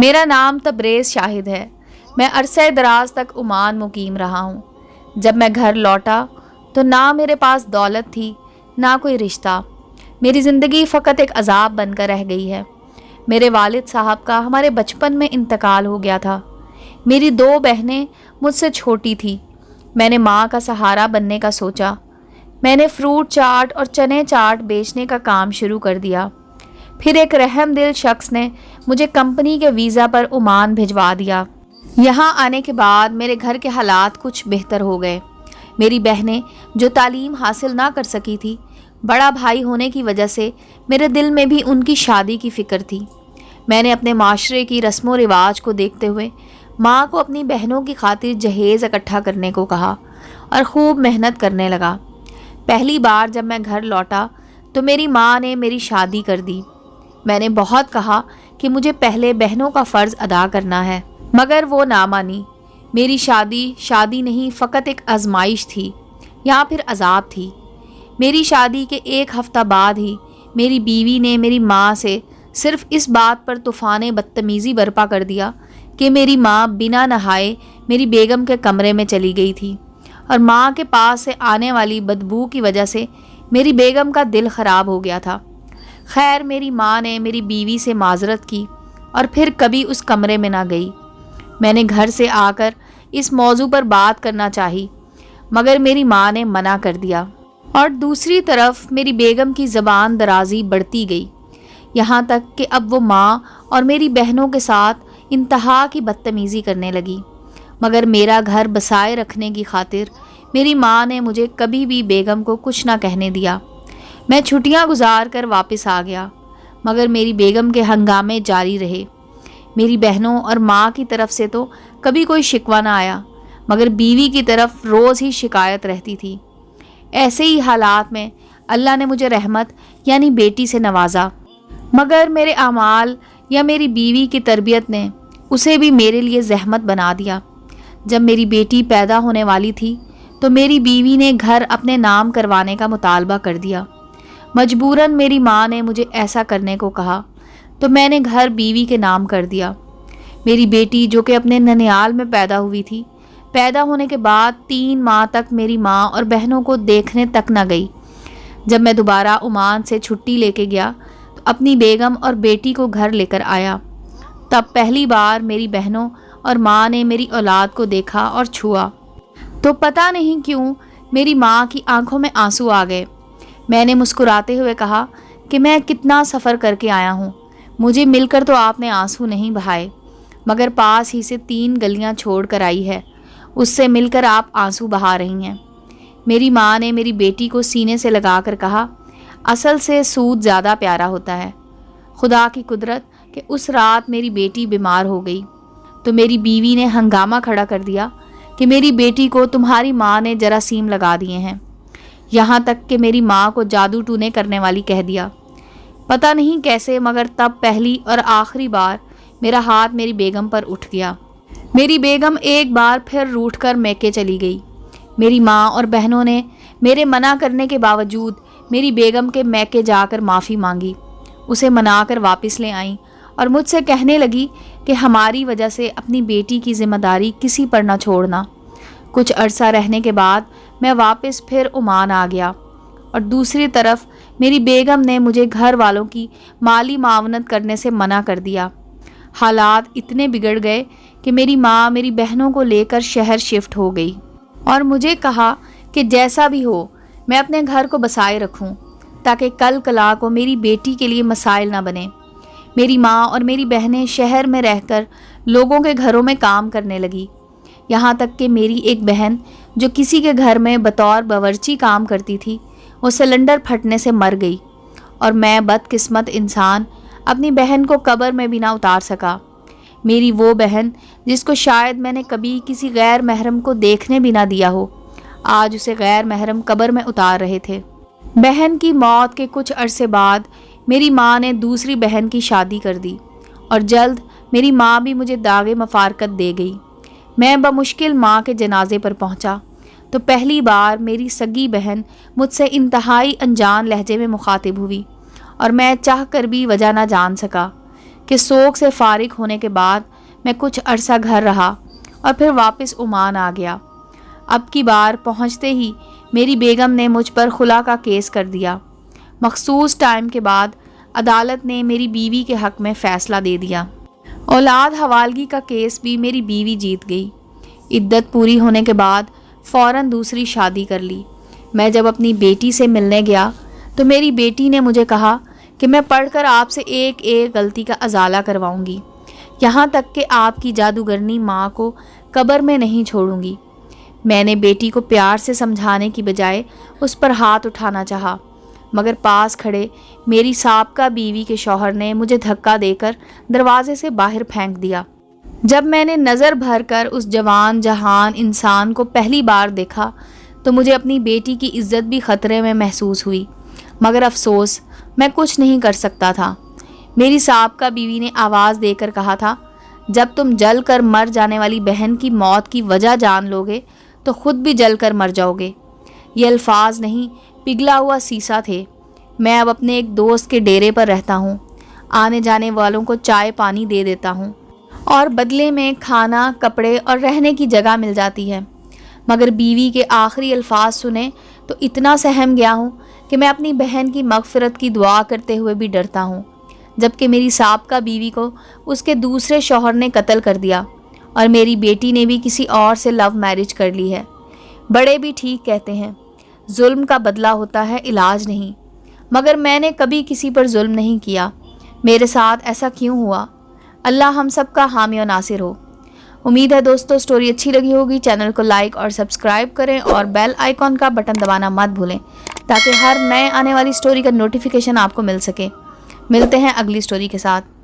میرا نام تبریز شاہد ہے۔ میں عرصہ دراز تک عمان مقیم رہا ہوں۔ جب میں گھر لوٹا تو نہ میرے پاس دولت تھی نہ کوئی رشتہ۔ میری زندگی فقط ایک عذاب بن کر رہ گئی ہے۔ میرے والد صاحب کا ہمارے بچپن میں انتقال ہو گیا تھا۔ میری 2 بہنیں مجھ سے چھوٹی تھیں۔ میں نے ماں کا سہارا بننے کا سوچا۔ میں نے فروٹ چاٹ اور چنے چاٹ بیچنے کا کام شروع کر دیا۔ پھر ایک رحم دل شخص نے مجھے کمپنی کے ویزا پر عمان بھجوا دیا۔ یہاں آنے کے بعد میرے گھر کے حالات کچھ بہتر ہو گئے۔ میری بہنیں جو تعلیم حاصل نہ کر سکی تھی، بڑا بھائی ہونے کی وجہ سے میرے دل میں بھی ان کی شادی کی فکر تھی۔ میں نے اپنے معاشرے کی رسم و رواج کو دیکھتے ہوئے ماں کو اپنی بہنوں کی خاطر جہیز اکٹھا کرنے کو کہا اور خوب محنت کرنے لگا۔ پہلی بار جب میں گھر لوٹا تو میری ماں نے میری شادی کر دی۔ میں نے بہت کہا کہ مجھے پہلے بہنوں کا فرض ادا کرنا ہے، مگر وہ نہ مانی۔ میری شادی نہیں، فقط ایک آزمائش تھی یا پھر عذاب تھی۔ میری شادی کے 1 ہفتہ بعد ہی میری بیوی نے میری ماں سے صرف اس بات پر طوفان بدتمیزی برپا کر دیا کہ میری ماں بنا نہائے میری بیگم کے کمرے میں چلی گئی تھی، اور ماں کے پاس سے آنے والی بدبو کی وجہ سے میری بیگم کا دل خراب ہو گیا تھا۔ خیر، میری ماں نے میری بیوی سے معذرت کی اور پھر کبھی اس کمرے میں نہ گئی۔ میں نے گھر سے آ کر اس موضوع پر بات کرنا چاہی، مگر میری ماں نے منع کر دیا، اور دوسری طرف میری بیگم کی زبان درازی بڑھتی گئی، یہاں تک کہ اب وہ ماں اور میری بہنوں کے ساتھ انتہا کی بدتمیزی کرنے لگی۔ مگر میرا گھر بسائے رکھنے کی خاطر میری ماں نے مجھے کبھی بھی بیگم کو کچھ نہ کہنے دیا۔ میں چھٹیاں گزار کر واپس آ گیا، مگر میری بیگم کے ہنگامے جاری رہے۔ میری بہنوں اور ماں کی طرف سے تو کبھی کوئی شکوہ نہ آیا، مگر بیوی کی طرف روز ہی شکایت رہتی تھی۔ ایسے ہی حالات میں اللہ نے مجھے رحمت یعنی بیٹی سے نوازا، مگر میرے اعمال یا میری بیوی کی تربیت نے اسے بھی میرے لیے زحمت بنا دیا۔ جب میری بیٹی پیدا ہونے والی تھی تو میری بیوی نے گھر اپنے نام کروانے کا مطالبہ کر دیا۔ مجبوراً میری ماں نے مجھے ایسا کرنے کو کہا تو میں نے گھر بیوی کے نام کر دیا۔ میری بیٹی جو کہ اپنے ننیال میں پیدا ہوئی تھی، پیدا ہونے کے بعد 3 ماہ تک میری ماں اور بہنوں کو دیکھنے تک نہ گئی۔ جب میں دوبارہ عمان سے چھٹی لے کے گیا تو اپنی بیگم اور بیٹی کو گھر لے کر آیا۔ تب پہلی بار میری بہنوں اور ماں نے میری اولاد کو دیکھا اور چھوا تو پتہ نہیں کیوں میری ماں کی آنکھوں میں آنسو آ گئے۔ میں نے مسکراتے ہوئے کہا کہ میں کتنا سفر کر کے آیا ہوں، مجھے مل کر تو آپ نے آنسو نہیں بہائے، مگر پاس ہی سے 3 گلیاں چھوڑ کر آئی ہے، اس سے مل کر آپ آنسو بہا رہی ہیں۔ میری ماں نے میری بیٹی کو سینے سے لگا کر کہا، اصل سے سود زیادہ پیارا ہوتا ہے۔ خدا کی قدرت کہ اس رات میری بیٹی بیمار ہو گئی تو میری بیوی نے ہنگامہ کھڑا کر دیا کہ میری بیٹی کو تمہاری ماں نے جراثیم لگا دیے ہیں، یہاں تک کہ میری ماں کو جادو ٹونے کرنے والی کہہ دیا۔ پتہ نہیں کیسے، مگر تب پہلی اور آخری بار میرا ہاتھ میری بیگم پر اٹھ گیا۔ میری بیگم ایک بار پھر روٹھ کر میکے چلی گئی۔ میری ماں اور بہنوں نے میرے منع کرنے کے باوجود میری بیگم کے میکے جا کر معافی مانگی، اسے منا کر واپس لے آئیں اور مجھ سے کہنے لگی کہ ہماری وجہ سے اپنی بیٹی کی ذمہ داری کسی پر نہ چھوڑنا۔ کچھ عرصہ رہنے کے بعد میں واپس پھر عمان آ گیا، اور دوسری طرف میری بیگم نے مجھے گھر والوں کی مالی معاونت کرنے سے منع کر دیا۔ حالات اتنے بگڑ گئے کہ میری ماں میری بہنوں کو لے کر شہر شفٹ ہو گئی اور مجھے کہا کہ جیسا بھی ہو میں اپنے گھر کو بسائے رکھوں تاکہ کل کلا کو میری بیٹی کے لیے مسائل نہ بنے۔ میری ماں اور میری بہنیں شہر میں رہ کر لوگوں کے گھروں میں کام کرنے لگی، یہاں تک کہ میری ایک بہن جو کسی کے گھر میں بطور باورچی کام کرتی تھی، وہ سلنڈر پھٹنے سے مر گئی، اور میں بدقسمت انسان اپنی بہن کو قبر میں بھی نہ اتار سکا۔ میری وہ بہن جس کو شاید میں نے کبھی کسی غیر محرم کو دیکھنے بھی نہ دیا ہو، آج اسے غیر محرم قبر میں اتار رہے تھے۔ بہن کی موت کے کچھ عرصے بعد میری ماں نے دوسری بہن کی شادی کر دی، اور جلد میری ماں بھی مجھے داغ مفارقت دے گئی۔ میں بمشکل ماں کے جنازے پر پہنچا تو پہلی بار میری سگی بہن مجھ سے انتہائی انجان لہجے میں مخاطب ہوئی، اور میں چاہ کر بھی وجہ نہ جان سکا۔ کہ سوگ سے فارغ ہونے کے بعد میں کچھ عرصہ گھر رہا اور پھر واپس عمان آ گیا۔ اب کی بار پہنچتے ہی میری بیگم نے مجھ پر خلا کا کیس کر دیا۔ مخصوص ٹائم کے بعد عدالت نے میری بیوی کے حق میں فیصلہ دے دیا۔ اولاد حوالگی کا کیس بھی میری بیوی جیت گئی۔ عدت پوری ہونے کے بعد فوراً دوسری شادی کر لی۔ میں جب اپنی بیٹی سے ملنے گیا تو میری بیٹی نے مجھے کہا کہ میں پڑھ کر آپ سے ایک ایک غلطی کا ازالہ کرواؤں گی، یہاں تک کہ آپ کی جادوگرنی ماں کو قبر میں نہیں چھوڑوں گی۔ میں نے بیٹی کو پیار سے سمجھانے کی بجائے اس پر ہاتھ اٹھانا چاہا، مگر پاس کھڑے میری سابقہ بیوی کے شوہر نے مجھے دھکا دے کر دروازے سے باہر پھینک دیا۔ جب میں نے نظر بھر کر اس جوان جہان انسان کو پہلی بار دیکھا تو مجھے اپنی بیٹی کی عزت بھی خطرے میں محسوس ہوئی، مگر افسوس میں کچھ نہیں کر سکتا تھا۔ میری سابقہ بیوی نے آواز دے کر کہا تھا، جب تم جل کر مر جانے والی بہن کی موت کی وجہ جان لوگے تو خود بھی جل کر مر جاؤ گے۔ یہ الفاظ نہیں، پگھلا ہوا سیسا تھے۔ میں اب اپنے ایک دوست کے ڈیرے پر رہتا ہوں، آنے جانے والوں کو چائے پانی دے دیتا ہوں اور بدلے میں کھانا، کپڑے اور رہنے کی جگہ مل جاتی ہے، مگر بیوی کے آخری الفاظ سنے تو اتنا سہم گیا ہوں کہ میں اپنی بہن کی مغفرت کی دعا کرتے ہوئے بھی ڈرتا ہوں، جبکہ میری سابقہ بیوی کو اس کے دوسرے شوہر نے قتل کر دیا اور میری بیٹی نے بھی کسی اور سے لو میرج کر لی ہے۔ بڑے بھی ٹھیک کہتے ہیں، ظلم کا بدلہ ہوتا ہے، علاج نہیں، مگر میں نے کبھی کسی پر ظلم نہیں کیا۔ میرے ساتھ ایسا کیوں ہوا؟ اللہ ہم سب کا حامی و ناصر ہو۔ امید ہے دوستو سٹوری اچھی لگی ہوگی۔ چینل کو لائک اور سبسکرائب کریں اور بیل آئیکن کا بٹن دبانا مت بھولیں تاکہ ہر نئے آنے والی سٹوری کا نوٹیفیکیشن آپ کو مل سکے۔ ملتے ہیں اگلی سٹوری کے ساتھ۔